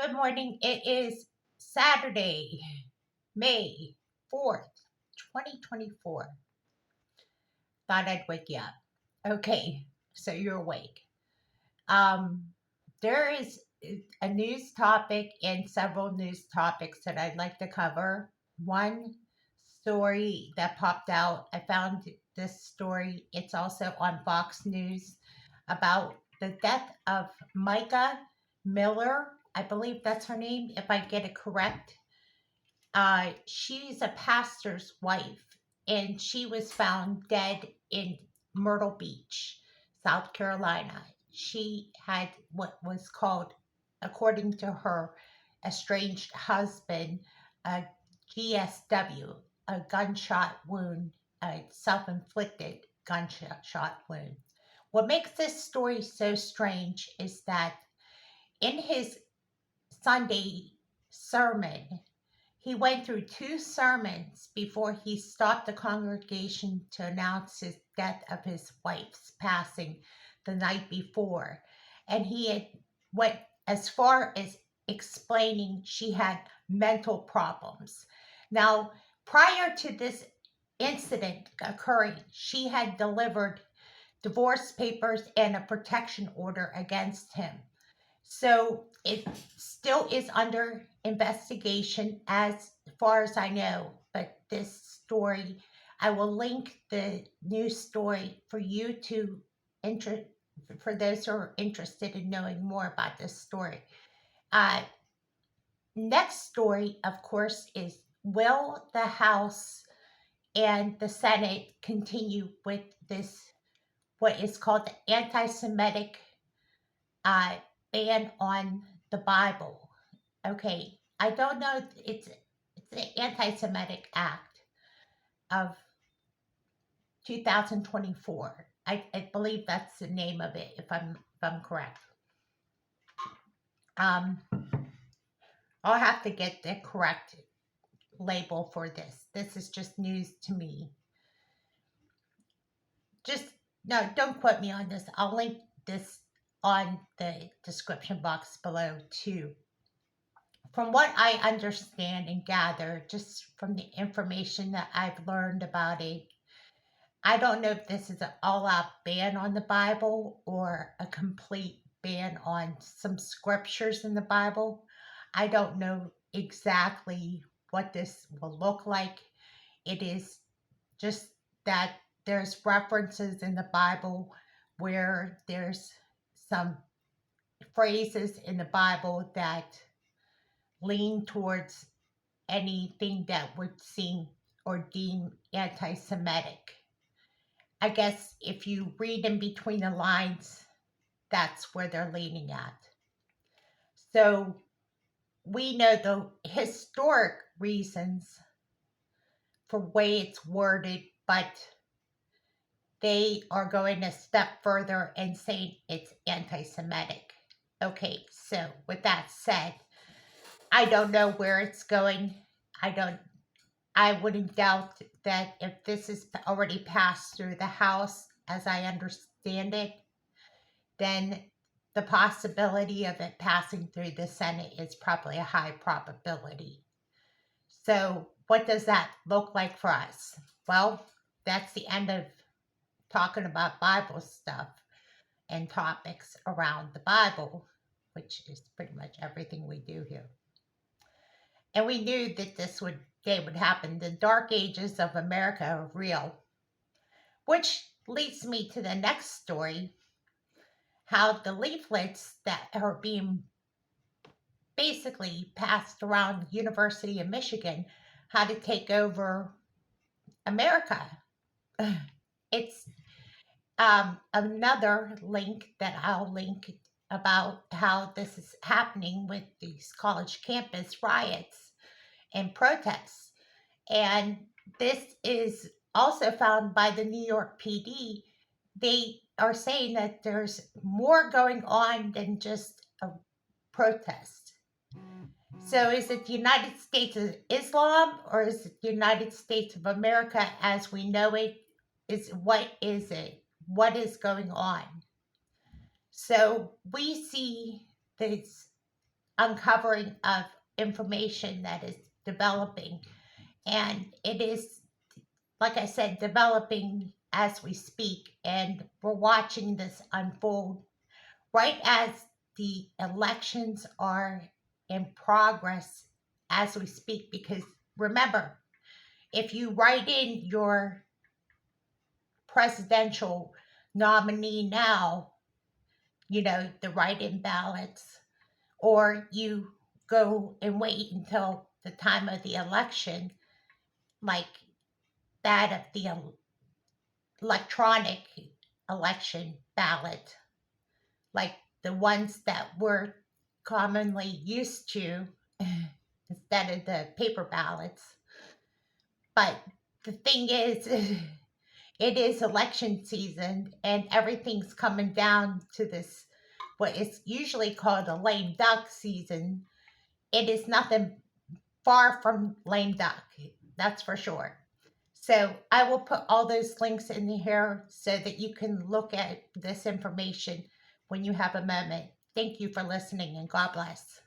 Good morning. It is Saturday, May 4th, 2024. Thought I'd wake you up. Okay, so you're awake. Um, there is a news topic and several news topics that I'd like to cover. One story that popped out, I found this story. It's also on Fox News about the death of Mica Miller. I believe that's her name, if I get it correct. She's a pastor's wife, and she was found dead in Myrtle Beach, South Carolina. She had what was called, according to her estranged husband, a GSW, a gunshot wound, a self inflicted gunshot wound. What makes this story so strange is that in his Sunday sermon, he went through two sermons before he stopped the congregation to announce his death of his wife's passing the night before. And he had went as far as explaining she had mental problems. Now, prior to this incident occurring, she had delivered divorce papers and a protection order against him. So it still is under investigation as far as I know. But this story, I will link the news story for you to for those who are interested in knowing more about this story. Uh, Next story, of course, is will the House and the Senate continue with this, what is called the anti-Semitic uh, ban on the Bible? Okay, I don't know. It's the Anti-Semitic Act of 2024. I believe that's the name of it, if I'm correct. Um, I'll have to get the correct label for this. This is just news to me. Just no, don't quote me on this. I'll link this on the description box below too. From what I understand and gather, just from the information that I've learned about it, I don't know if this is an all out ban on the Bible or a complete ban on some scriptures in the Bible. I don't know exactly what this will look like. It is just that there's references in the Bible where there's some phrases in the Bible that lean towards anything that would seem or deem anti Semitic. I guess if you read in between the lines, that's where they're leaning at. So we know the historic reasons for way it's worded, but they are going a step further and saying it's anti Semitic. Okay, so with that said, I don't know where it's going. I wouldn't doubt that if this is already passed through the House, as I understand it, then the possibility of it passing through the Senate is probably a high probability. So, what does that look like for us? Well, that's the end of talking about Bible stuff and topics around the Bible, which is pretty much everything we do here. And we knew that this day would happen. The dark ages of America are real. Which leads me to the next story, how the leaflets that are being basically passed around the University of Michigan, how to take over America. It's another link that I'll link about how this is happening with these college campus riots and protests. And this is also found by the New York PD. They are saying that there's more going on than just a protest. So is it the United States of Islam or is it the United States of America as we know it? What is it? What is going on? So we see this uncovering of information that is developing. And it is, like I said, developing as we speak. And we're watching this unfold right as the elections are in progress as we speak. Because remember, if you write in your presidential nominee now, the write in ballots, or you go and wait until the time of the election, like that of the electronic election ballot, like the ones that we're commonly used to instead of the paper ballots. But the thing is, it is election season and everything's coming down to this, what is usually called a lame duck season. It is nothing far from lame duck, that's for sure. So I will put all those links in here so that you can look at this information when you have a moment. Thank you for listening and God bless.